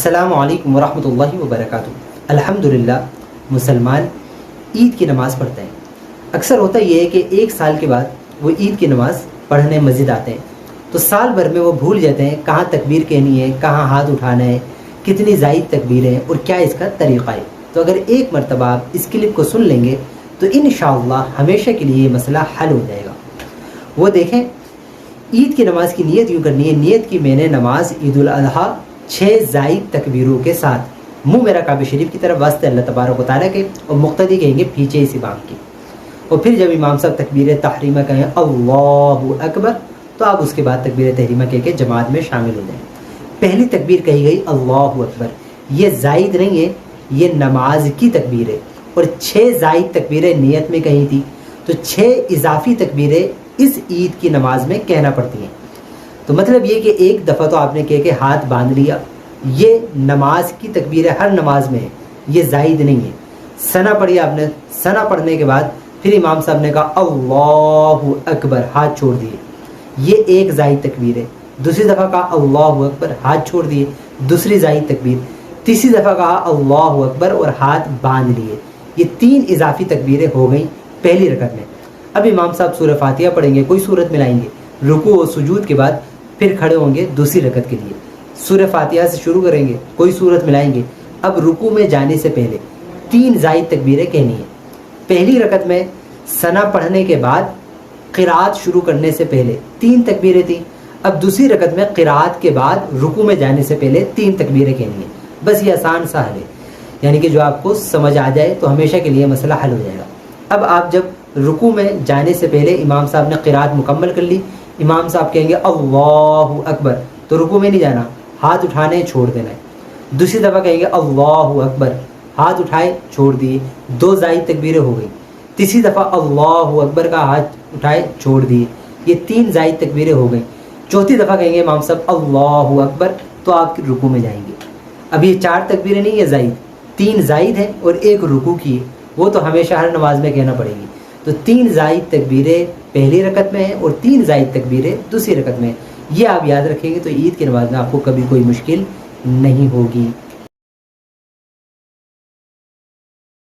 السلام علیکم ورحمۃ اللہ وبرکاتہ۔ الحمدللہ مسلمان عید کی نماز پڑھتے ہیں۔ اکثر ہوتا یہ ہے کہ ایک سال کے بعد وہ عید کی نماز پڑھنے مسجد آتے ہیں تو سال بھر میں وہ بھول جاتے ہیں کہاں تکبیر کہنی ہے، کہاں ہاتھ اٹھانا ہے، کتنی زائد تکبیریں اور کیا اس کا طریقہ ہے۔ تو اگر ایک مرتبہ آپ اس کلپ کو سن لیں گے تو انشاءاللہ ہمیشہ کے لیے یہ مسئلہ حل ہو جائے گا۔ وہ دیکھیں، عید کی نماز کی نیت یوں کرنی ہے، نیت کی میں نے نماز عید الاضحیٰ 6 زائد تکبیروں کے ساتھ، منہ میرا کعبہ شریف کی طرف واسطے اللہ تبارک و تعالیٰ کے، اور مقتدی کہیں گے پیچھے اس امام کی۔ اور پھر جب امام صاحب تکبیر تحریمہ کہیں اللہ اکبر تو آپ اس کے بعد تکبیر تحریمہ کہہ کے جماعت میں شامل ہو جائیں۔ پہلی تکبیر کہی گئی اللہ اکبر، یہ زائد نہیں ہے، یہ نماز کی تکبیر ہے، اور 6 زائد تکبیریں نیت میں کہی تھی، تو 6 اضافی تکبیریں اس عید کی نماز میں کہنا پڑتی ہیں۔ تو مطلب یہ کہ ایک دفعہ تو آپ نے کہہ کے ہاتھ باندھ لیا، یہ نماز کی تکبیر ہر نماز میں ہے، یہ زائد نہیں ہے۔ ثنا پڑھی آپ نے، ثنا پڑھنے کے بعد پھر امام صاحب نے کہا اللہ اکبر، ہاتھ چھوڑ دیے، یہ ایک زائد تکبیر ہے۔ دوسری دفعہ کہا اللہ اکبر، ہاتھ چھوڑ دیے، دوسری زائد تکبیر۔ تیسری دفعہ کہا اللہ اکبر اور ہاتھ باندھ لیے، یہ 3 اضافی تکبیریں ہو گئیں پہلی رکعت میں۔ اب امام صاحب سورہ فاتحہ پڑھیں گے، کوئی صورت ملائیں گے، رکوع و سجود کے بعد پھر کھڑے ہوں گے دوسری رکعت کے لیے، سورہ فاتحہ سے شروع کریں گے، کوئی صورت ملائیں گے۔ اب رکوع میں جانے سے پہلے 3 زائد تکبیریں کہنی ہیں۔ پہلی رکعت میں ثنا پڑھنے کے بعد قرات شروع کرنے سے پہلے 3 تکبیریں تھیں، اب دوسری رکعت میں قرات کے بعد رکوع میں جانے سے پہلے 3 تکبیریں کہنی ہیں۔ بس یہ آسان سا حل ہے، یعنی کہ جو آپ کو سمجھ آ جائے تو ہمیشہ کے لیے مسئلہ حل ہو جائے گا۔ اب آپ جب رکوع میں جانے سے پہلے امام صاحب نے قرات مکمل کر لی، امام صاحب کہیں گے اللہ اکبر، تو رکوع میں نہیں جانا، ہاتھ اٹھانے چھوڑ دینا ہے۔ دوسری دفعہ کہیں گے اللہ اکبر، ہاتھ اٹھائے چھوڑ دیے، 2 زائد تکبیریں ہو گئی۔ تیسری دفعہ اللہ اکبر کا ہاتھ اٹھائے چھوڑ دیے، یہ 3 زائد تکبیریں ہو گئیں۔ چوتھی دفعہ کہیں گے امام صاحب اللہ اکبر، تو آپ رکوع میں جائیں گے۔ اب یہ 4 تکبیریں نہیں، یہ زائد 3 زائد ہیں اور ایک رکوع کی ہے، وہ تو ہمیشہ ہر نماز میں کہنا پڑے گی۔ تو 3 زائد تکبیریں پہلی رکعت میں ہیں اور 3 زائد تکبیریں دوسری رکعت میں ہیں۔ یہ آپ یاد رکھیں گے تو عید کی نماز میں آپ کو کبھی کوئی مشکل نہیں ہوگی۔